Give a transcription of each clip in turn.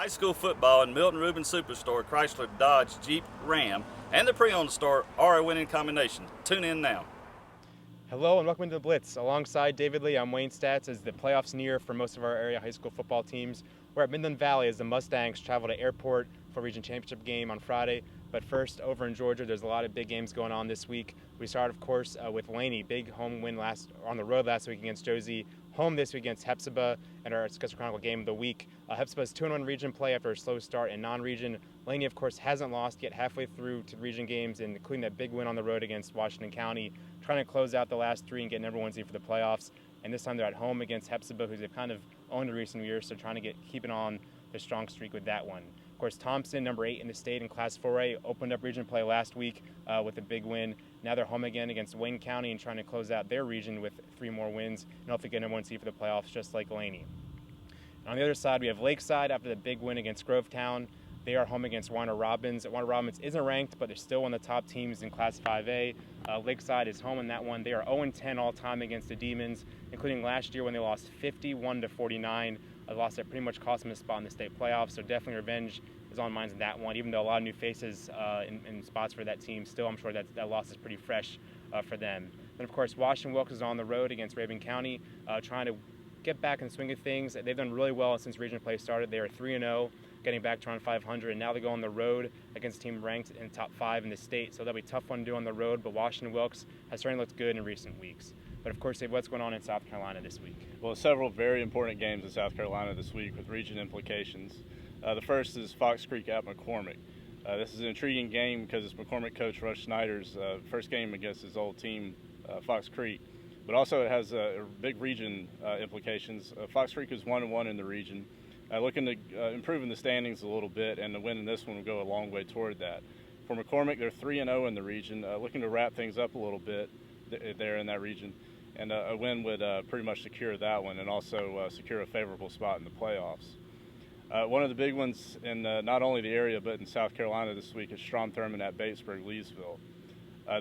high school football and Milton Rubin Superstore, Chrysler, Dodge, Jeep, Ram, and the pre-owned store are a winning combination. Tune in now. Hello and welcome to the Blitz. Alongside David Lee, I'm Wayne Stats. As the playoffs near for most of our area high school football teams, we're at Midland Valley as the Mustangs travel to Airport for a region championship game on Friday. But first, over in Georgia, there's a lot of big games going on this week. We start, of course, with Laney. Big home win on the road last week against Josie. Home this week against Hephzibah and our Augusta Chronicle game of the week. Hephzibah's 2-1 region play after a slow start in non-region. Laney, of course, hasn't lost yet halfway through to the region games, including that big win on the road against Washington County, trying to close out the last three and get number one seed for the playoffs. And this time they're at home against Hephzibah, who they've kind of owned in recent years, so trying to keeping on their strong streak with that one. Of course, Thompson, number 8 in the state in Class 4A, opened up region play last week with a big win. Now they're home again against Wayne County and trying to close out their region with 3 more wins and hopefully get number one seed for the playoffs, just like Laney. And on the other side, we have Lakeside after the big win against Grovetown. They are home against Warner Robins. Warner Robins isn't ranked, but they're still one of the top teams in Class 5A. Lakeside is home in that one. They are 0-10 all time against the Demons, including last year when they lost 51-49. A loss that pretty much cost them a spot in the state playoffs, so definitely revenge is on minds in that one. Even though a lot of new faces in spots for that team, still I'm sure that loss is pretty fresh for them. Then of course Washington Wilkes is on the road against Rabun County, trying to get back in the swing of things. They've done really well since regional play started. They are 3-0, getting back to around 500, and now they go on the road against a team ranked in the top 5 in the state. So that'll be a tough one to do on the road, but Washington Wilkes has certainly looked good in recent weeks. But of course, Dave, what's going on in South Carolina this week? Well, several very important games in South Carolina this week with region implications. The first is Fox Creek at McCormick. This is an intriguing game because it's McCormick coach Russ Schneider's first game against his old team, Fox Creek. But also it has big region implications. Fox Creek is 1-1 in the region, looking to improve in the standings a little bit, and the win in this one will go a long way toward that. For McCormick, they're 3-0 in the region, looking to wrap things up a little bit there in that region. And a win would pretty much secure that one and also secure a favorable spot in the playoffs. One of the big ones in not only the area but in South Carolina this week is Strom Thurmond at Batesburg-Leesville.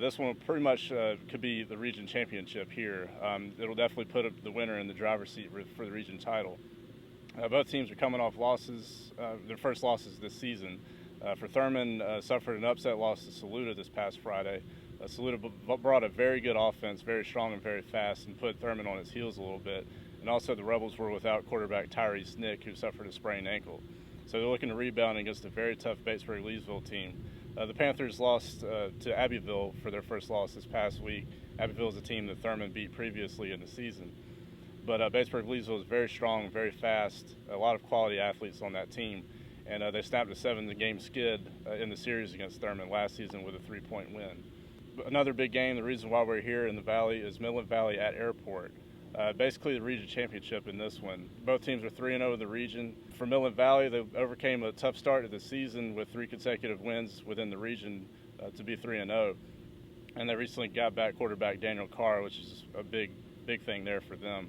This one pretty much could be the region championship here. It'll definitely put the winner in the driver's seat for the region title. Both teams are coming off losses, their first losses this season. For Thurmond, suffered an upset loss to Saluda this past Friday. Saluda brought a very good offense, very strong and very fast, and put Thurmond on his heels a little bit. And also the Rebels were without quarterback Tyrese Nick, who suffered a sprained ankle. So they're looking to rebound against a very tough Batesburg-Leesville team. The Panthers lost to Abbeville for their first loss this past week. Abbeville is a team that Thurmond beat previously in the season. But Batesburg-Leesville is very strong, very fast, a lot of quality athletes on that team. And they snapped a 7-game skid in the series against Thurmond last season with a 3-point win. Another big game, the reason why we're here in the Valley, is Midland Valley at Airport. Basically the region championship in this one. Both teams are 3-0 in the region. For Midland Valley, they overcame a tough start to the season with 3 consecutive wins within the region to be 3-0. And they recently got back quarterback Daniel Carr, which is a big thing there for them.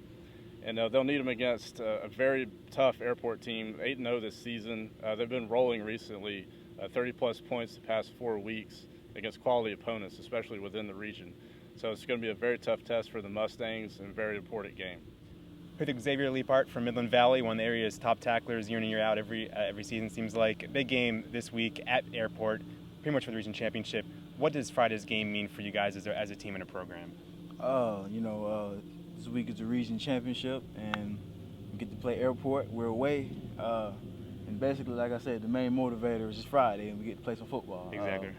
And they'll need them against a very tough Airport team, 8-0 this season. They've been rolling recently, 30-plus points the past 4 weeks against quality opponents, especially within the region. So it's going to be a very tough test for the Mustangs and a very important game. With Xavier Leapart from Midland Valley, one of the area's top tacklers year in and year out every season, seems like. Big game this week at Airport, pretty much for the region championship. What does Friday's game mean for you guys as a team and a program? This week is the region championship, and we get to play Airport. We're away. And basically, like I said, the main motivator is just Friday, and we get to play some football. Exactly.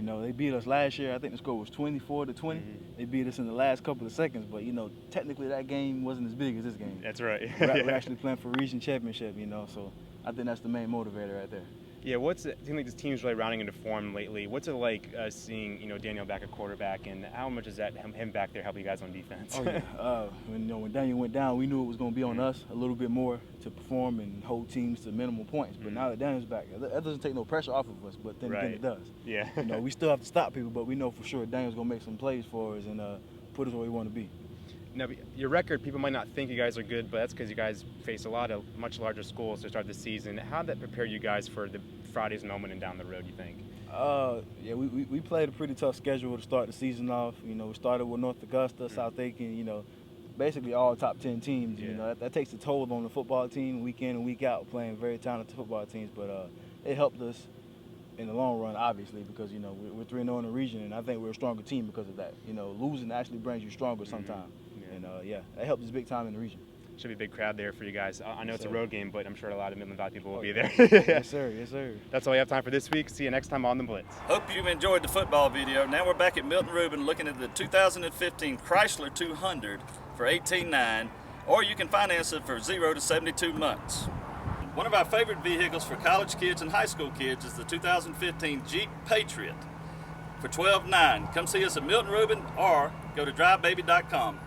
They beat us last year. I think the score was 24-20. Mm-hmm. They beat us in the last couple of seconds, but technically that game wasn't as big as this game. That's right. We're actually playing for region championship, so I think that's the main motivator right there. Yeah, it seems like this team's really rounding into form lately. What's it like seeing Daniel back at quarterback, and how much does that him back there help you guys on defense? Oh yeah, when Daniel went down, we knew it was going to be on us a little bit more to perform and hold teams to minimal points. But now that Daniel's back, that doesn't take no pressure off of us. But then again, it does. Yeah. We still have to stop people, but we know for sure Daniel's going to make some plays for us and put us where we want to be. Now, your record, people might not think you guys are good, but that's because you guys face a lot of much larger schools to start the season. How did that prepare you guys for the Friday's moment and down the road, you think? We played a pretty tough schedule to start the season off. We started with North Augusta, South Aiken, basically all top 10 teams. Yeah. You know, that takes a toll on the football team week in and week out, playing very talented football teams. But it helped us in the long run, obviously, because, you know, we're 3-0 in the region, and I think we're a stronger team because of that. You know, losing actually brings you stronger sometimes. Yeah. And, that helped us big time in the region. Should be a big crowd there for you guys. I know it's a sir. road game, but I'm sure a lot of Midland Valley people will be there. Yes, sir. Yes, sir. That's all we have time for this week. See you next time on The Blitz. Hope you've enjoyed the football video. Now we're back at Milton Rubin looking at the 2015 Chrysler 200 for $18,900, or you can finance it for 0 to 72 months. One of our favorite vehicles for college kids and high school kids is the 2015 Jeep Patriot for $12,900. Come see us at Milton Rubin or go to drivebaby.com.